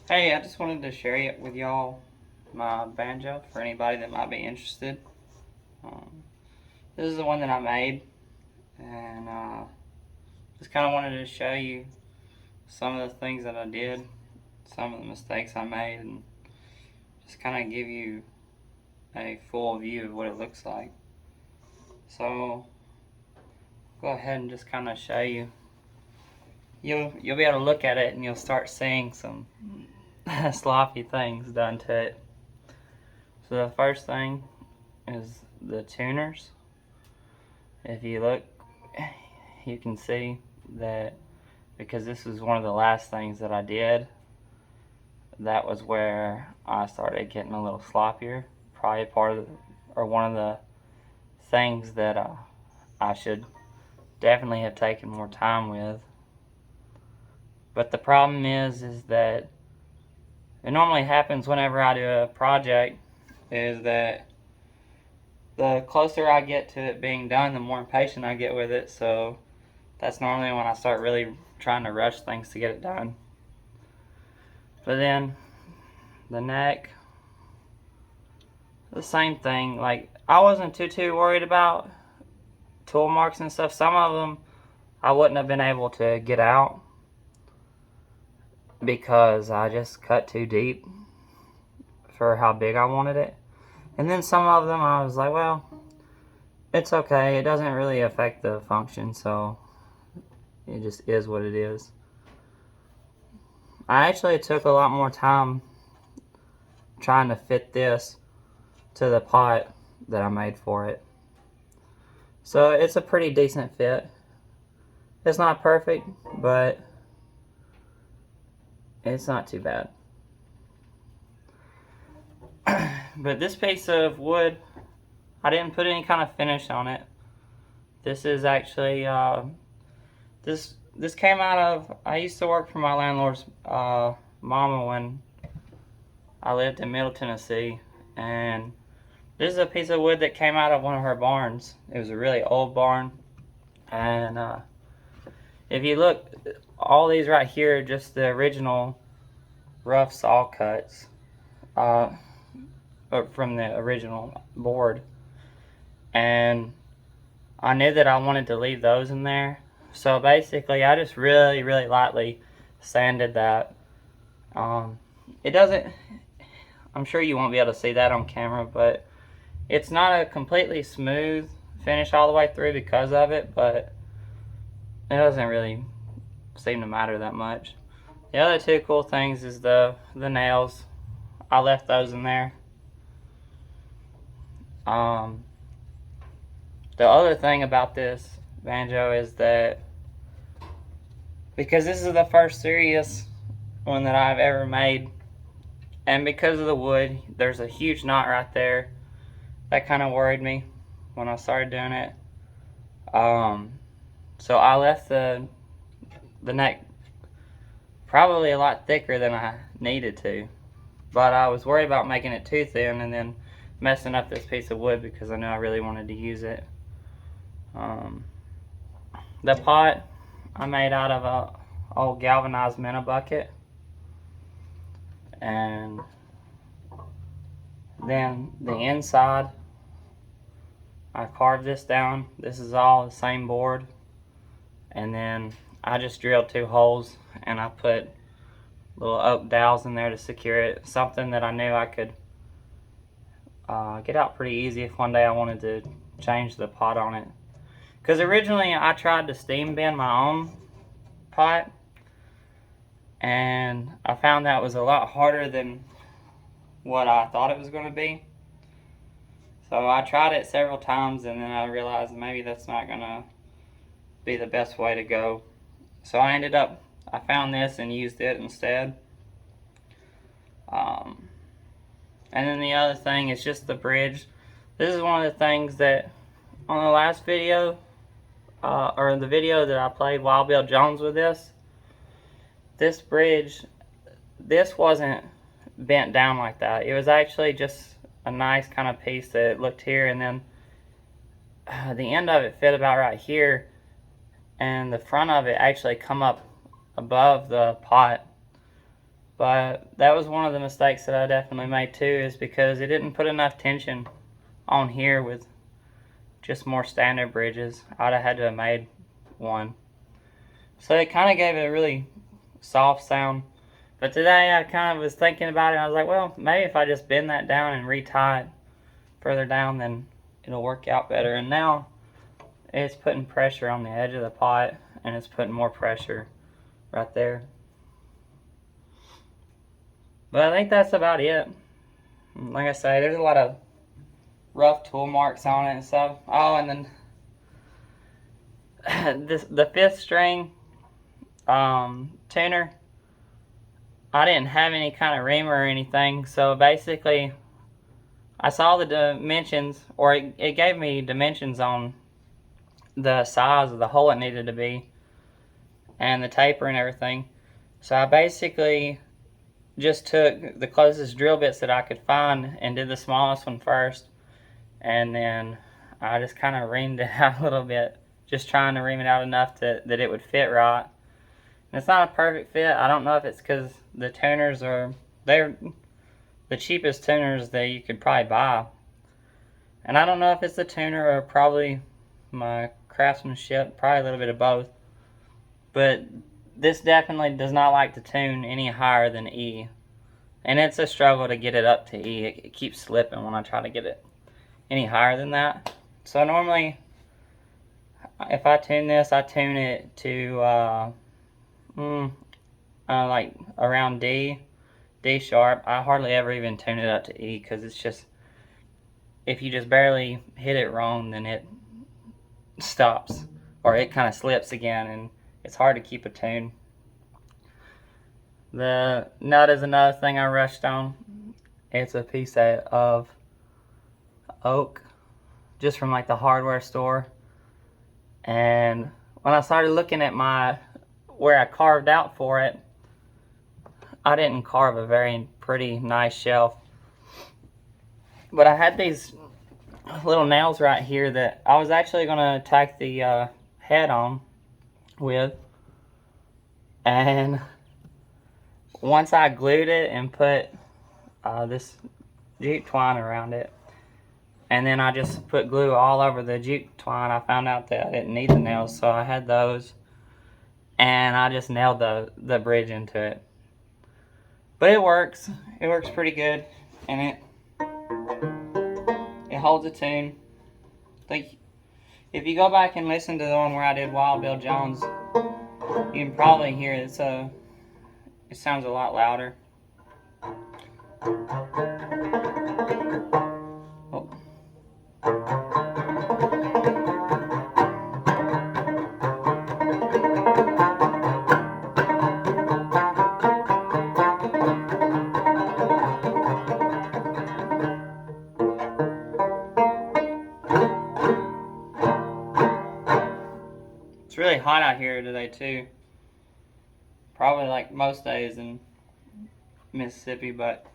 Hey, I just wanted to share it with y'all my banjo for anybody that might be interested. Um, this is the one that I made, and just kind of wanted to show you some of the things that I did, some of the mistakes I made, and just kind of give you a full view of what it looks like. So, go ahead and just kind of show you. You'll be able to look at it and you'll start seeing some sloppy things done to it. So the first thing is the tuners. If you look, you can see that because this is one of the last things that I did, that was where I started getting a little sloppier. Probably part of the, or one of the things that I should definitely have taken more time with. But the problem is that it normally happens whenever I do a project, is that the closer I get to it being done, the more impatient I get with it. So that's normally when I start really trying to rush things to get it done. But then the neck, the same thing. Like, I wasn't too worried about tool marks and stuff. Some of them I wouldn't have been able to get out because I just cut too deep for how big I wanted it. And then some of them I was like, well, it's okay. It doesn't really affect the function, so it just is what it is. I actually took a lot more time trying to fit this to the pot that I made for it. So it's a pretty decent fit. It's not perfect, but it's not too bad. But this piece of wood, I didn't put any kind of finish on it. This is actually, this came out of, I used to work for my landlord's mama when I lived in Middle Tennessee, and this is a piece of wood that came out of one of her barns. It was a really old barn, and if you look, all these right here are just the original rough saw cuts from the original board, and I knew that I wanted to leave those in there. So basically I just really lightly sanded that. It doesn't, I'm sure you won't be able to see that on camera, but it's not a completely smooth finish all the way through because of it, but it doesn't really seem to matter that much. The other two cool things is the nails. I left those in there. The other thing about this banjo is that because this is the first serious one that I've ever made, and because of the wood, there's a huge knot right there. That kind of worried me when I started doing it. So I left the neck probably a lot thicker than I needed to, but I was worried about making it too thin and then messing up this piece of wood because I knew I really wanted to use it. The pot I made out of a old galvanized minnow bucket, and then the inside I carved this down. This is all the same board, and then I just drilled 2 holes and I put little oak dowels in there to secure it. Something that I knew I could get out pretty easy if one day I wanted to change the pot on it. Because originally I tried to steam bend my own pot, and I found that was a lot harder than what I thought it was going to be. So I tried it several times, and then I realized maybe that's not going to be the best way to go. So I found this and used it instead. And then the other thing is just the bridge. This is one of the things that on the last video, or the video that I played Wild Bill Jones with this bridge, this wasn't bent down like that. It was actually just a nice kind of piece that looked here, and then the end of it fit about right here, and the front of it actually come up above the pot. But that was one of the mistakes that I definitely made too, is because it didn't put enough tension on here with just more standard bridges. I'd have had to have made one. So it kind of gave it a really soft sound. But today I kind of was thinking about it, and I was like, well, maybe if I just bend that down and retie it further down, then it'll work out better. And now it's putting pressure on the edge of the pot, and it's putting more pressure right there. But I think that's about it. Like I say, there's a lot of rough tool marks on it and stuff. Oh, and then the 5th string tuner, I didn't have any kind of reamer or anything, so basically I saw the dimensions, or it gave me dimensions on the size of the hole it needed to be and the taper and everything. So I basically just took the closest drill bits that I could find and did the smallest one first, and then I just kind of reamed it out a little bit, just trying to ream it out enough that it would fit right. And it's not a perfect fit. I don't know if it's because the tuners they're the cheapest tuners that you could probably buy, and I don't know if it's the tuner or probably my craftsmanship, probably a little bit of both. But this definitely does not like to tune any higher than E. And it's a struggle to get it up to E. It keeps slipping when I try to get it any higher than that. So normally, if I tune this, I tune it to like around D sharp. I hardly ever even tune it up to E, because it's just, if you just barely hit it wrong, then it stops, or it kind of slips again, and it's hard to keep a tune. The nut is another thing I rushed on. It's a piece of oak, just from like the hardware store. And when I started looking at where I carved out for it, I didn't carve a very pretty, nice shelf. But I had these little nails right here that I was actually going to tack the head on with. And once I glued it and put this jute twine around it, and then I just put glue all over the jute twine, I found out that I didn't need the nails, so I had those, and I just nailed the bridge into it. But it works pretty good, and it holds a tune. I think if you go back and listen to the one where I did Wild Bill Jones, you can probably hear it. It sounds a lot louder. Oh. It's really hot out here today too. Probably like most days in Mississippi, but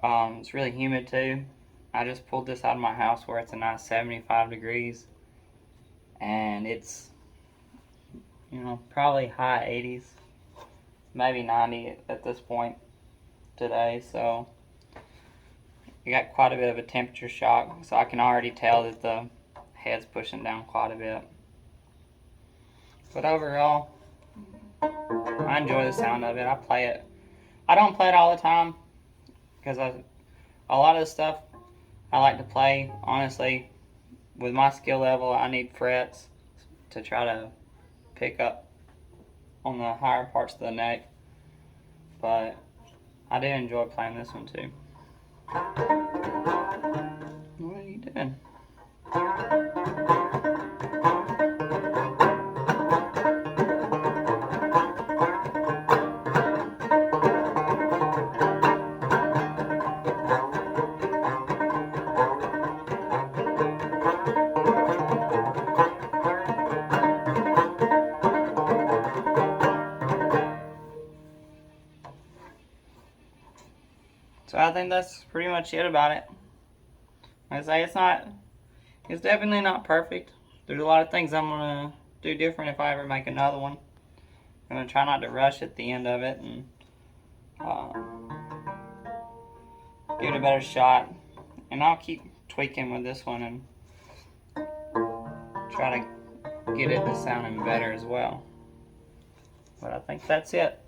it's really humid too. I just pulled this out of my house where it's a nice 75 degrees, and it's, probably high 80s, maybe 90 at this point today. So you got quite a bit of a temperature shock, so I can already tell that the head's pushing down quite a bit. But overall, I enjoy the sound of it. I play it. I don't play it all the time, because a lot of the stuff I like to play, honestly, with my skill level, I need frets to try to pick up on the higher parts of the neck. But I do enjoy playing this one too. What are you doing? So I think that's pretty much it about it. Like I say, it's definitely not perfect. There's a lot of things I'm going to do different if I ever make another one. I'm going to try not to rush at the end of it and give it a better shot, and I'll keep tweaking with this one and try to get it to sounding better as well. But I think that's it.